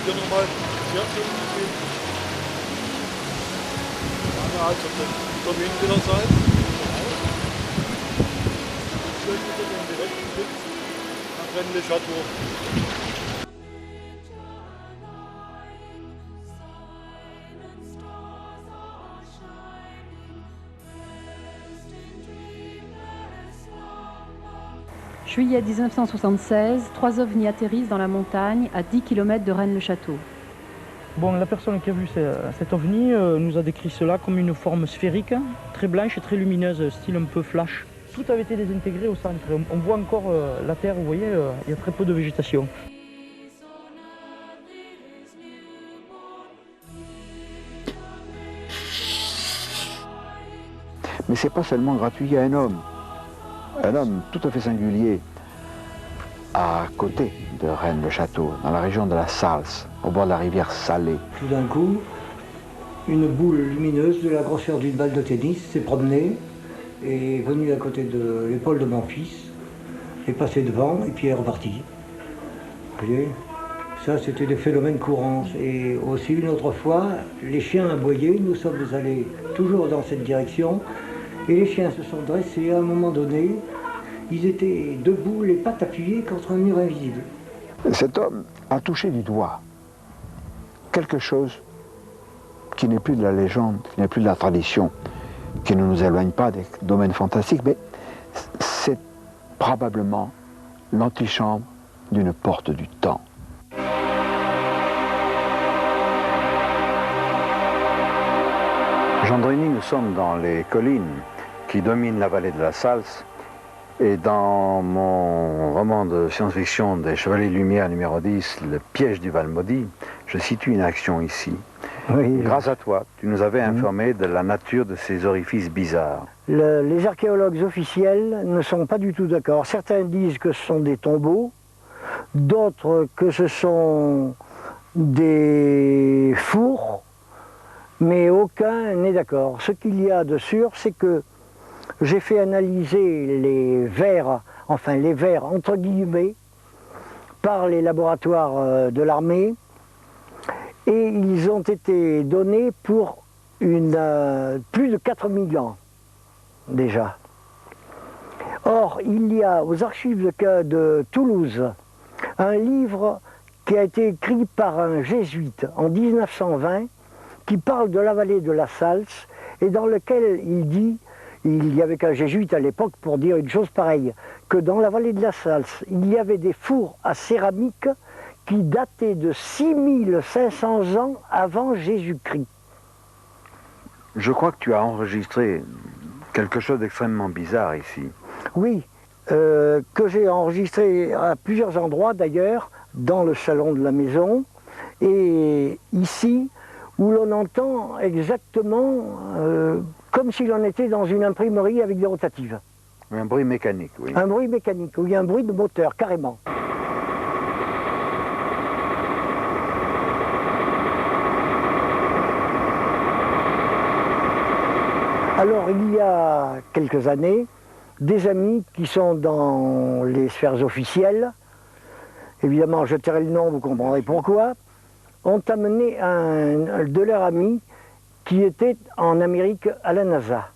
hier nochmal sehr schön gesehen. Ja, also der Wind wieder sein. Schön wieder den direkten Blick nach Rennes-le-Château. Juillet 1976, 3 ovnis atterrissent dans la montagne à 10 km de Rennes-le-Château. Bon, la personne qui a vu cet ovni nous a décrit cela comme une forme sphérique, très blanche et très lumineuse, style un peu flash. Tout avait été désintégré au centre. On voit encore la terre, vous voyez, il y a très peu de végétation. Mais c'est pas seulement gratuit, il y a un homme tout à fait singulier, à côté de Rennes-le-Château, dans la région de la Salse, au bord de la rivière Salée. Tout d'un coup, une boule lumineuse de la grosseur d'une balle de tennis s'est promenée et est venue à côté de l'épaule de mon fils, est passée devant et puis est repartie. Vous voyez, ça c'était des phénomènes courants. Et aussi une autre fois, les chiens aboyaient, nous sommes allés toujours dans cette direction et les chiens se sont dressés à un moment donné. Ils étaient debout, les pattes appuyées contre un mur invisible. Cet homme a touché du doigt quelque chose qui n'est plus de la légende, qui n'est plus de la tradition, qui ne nous éloigne pas des domaines fantastiques, mais c'est probablement l'antichambre d'une porte du temps. Gendrini, nous sommes dans les collines qui dominent la vallée de la Salse. Et dans mon roman de science-fiction des Chevaliers de Lumière numéro 10, Le piège du Val Maudit, je situe une action ici. Oui. Grâce à toi, tu nous avais informé de la nature de ces orifices bizarres. Les archéologues officiels ne sont pas du tout d'accord. Certains disent que ce sont des tombeaux, d'autres que ce sont des fours, mais aucun n'est d'accord. Ce qu'il y a de sûr, c'est que j'ai fait analyser les vers, enfin les vers entre guillemets, par les laboratoires de l'armée, et ils ont été donnés pour plus de 4000 ans déjà. Or, il y a aux archives de Toulouse un livre qui a été écrit par un jésuite en 1920 qui parle de la vallée de la Salse et dans lequel il dit, il y avait qu'un jésuite à l'époque pour dire une chose pareille, que dans la vallée de la Salse, il y avait des fours à céramique qui dataient de 6500 ans avant Jésus-Christ. Je crois que tu as enregistré quelque chose d'extrêmement bizarre ici. Oui, que j'ai enregistré à plusieurs endroits d'ailleurs, dans le salon de la maison, et ici, où l'on entend exactement comme si l'on était dans une imprimerie avec des rotatives. Un bruit mécanique, oui. Un bruit mécanique, oui, un bruit de moteur, carrément. Alors, il y a quelques années, des amis qui sont dans les sphères officielles, évidemment, je tairai le nom, vous comprendrez pourquoi, ont amené un de leurs amis qui était en Amérique à la NASA.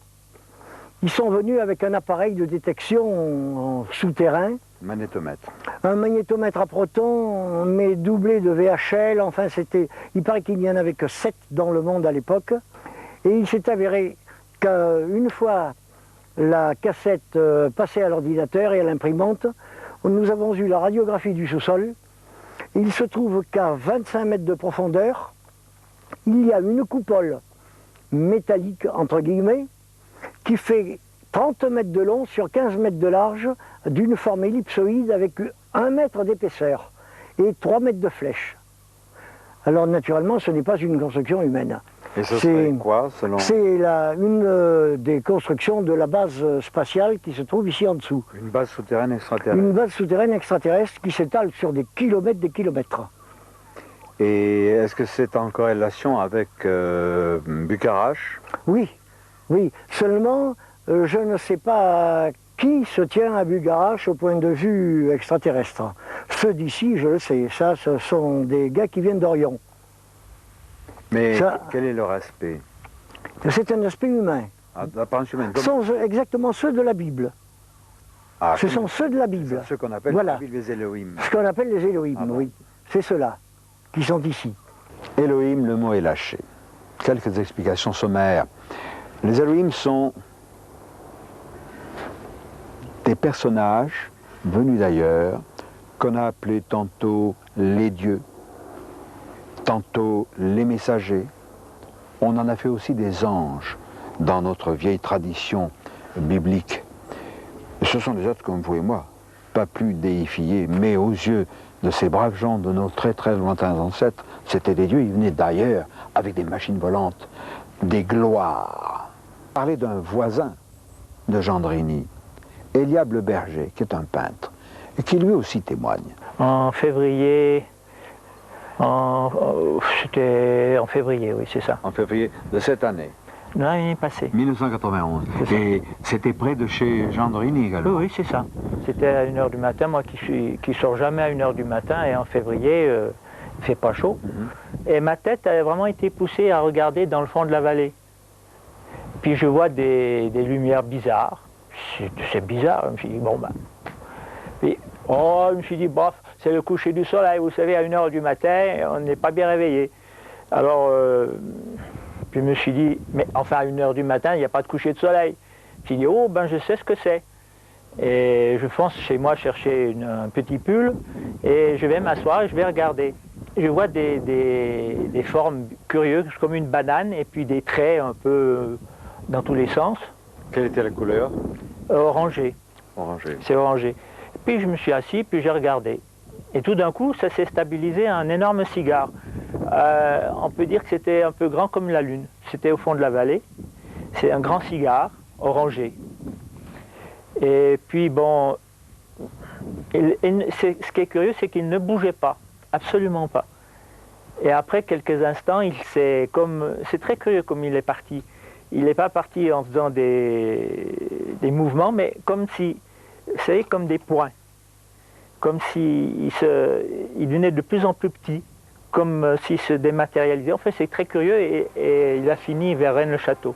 Ils sont venus avec un appareil de détection souterrain. Magnétomètre. Un magnétomètre à protons, mais doublé de VHL, enfin c'était... Il paraît qu'il n'y en avait que 7 dans le monde à l'époque. Et il s'est avéré qu'une fois la cassette passée à l'ordinateur et à l'imprimante, nous avons eu la radiographie du sous-sol. Il se trouve qu'à 25 mètres de profondeur, il y a une coupole métallique, entre guillemets, qui fait 30 mètres de long sur 15 mètres de large, d'une forme ellipsoïde avec 1 mètre d'épaisseur et 3 mètres de flèche. Alors naturellement, ce n'est pas une construction humaine. Et ce serait quoi, selon... C'est une des constructions de la base spatiale qui se trouve ici en dessous. Une base souterraine extraterrestre. Une base souterraine extraterrestre qui s'étale sur des kilomètres, des kilomètres. Et est-ce que c'est en corrélation avec Bucarache? Oui, oui. Seulement, je ne sais pas qui se tient à Bugarach au point de vue extraterrestre. Ceux d'ici, je le sais, ça, ce sont des gars qui viennent d'Orient. Mais Ça- quel est leur aspect? C'est un aspect humain. L'apparence humaine. Ce sont exactement ceux de la Bible. Ah, Ce comme- sont ceux de la Bible. ceux qu'on appelle Voilà. les Elohim. Ce qu'on appelle les Elohim, Ah bon. oui. C'est ceux-là qui sont ici. Elohim, le mot est lâché. Quelques explications sommaires. Les Elohim sont des personnages venus d'ailleurs qu'on a appelés tantôt les dieux, tantôt les messagers. On en a fait aussi des anges dans notre vieille tradition biblique. Ce sont des êtres comme vous et moi, pas plus déifiés, mais aux yeux de ces braves gens de nos très très lointains ancêtres, c'était des dieux, ils venaient d'ailleurs avec des machines volantes, des gloires. Parler d'un voisin de Gendrini, Eliab le Berger, qui est un peintre, et qui lui aussi témoigne. En février, c'était en février, oui, c'est ça. En février de cette année, L'année passée. 1991. C'est ça. Et c'était près de chez Gendrini Oui, également. oui, c'est ça. C'était à 1h du matin, moi qui sors jamais à 1h du matin, et en février, il fait pas chaud. Et ma tête a vraiment été poussée à regarder dans le fond de la vallée. Puis je vois des lumières bizarres. C'est bizarre, je me suis dit, bon ben. Puis, je me suis dit, bof, c'est le coucher du soleil, vous savez, à 1h du matin, on n'est pas bien réveillé. Alors, je me suis dit, mais enfin à 1h du matin, il n'y a pas de coucher de soleil. J'ai dit, oh ben je sais ce que c'est. Et je fonce chez moi chercher un petit pull et je vais m'asseoir et je vais regarder. Je vois des formes curieuses comme une banane et puis des traits un peu dans tous les sens, Quelle était la couleur? orangé. Orangé. C'est orangé. Puis je me suis assis, puis j'ai regardé. Et tout d'un coup, ça s'est stabilisé en un énorme cigare. On peut dire que c'était un peu grand comme la lune. C'était au fond de la vallée. C'est un grand cigare orangé. Et puis bon, ce qui est curieux, c'est qu'il ne bougeait pas, absolument pas. Et après quelques instants, c'est très curieux comme il est parti. Il n'est pas parti en faisant des mouvements, mais comme si, vous savez, comme des points. Comme s'il devenait de plus en plus petit, comme s'il se dématérialisait. En fait, c'est très curieux et il a fini vers Rennes-le-Château.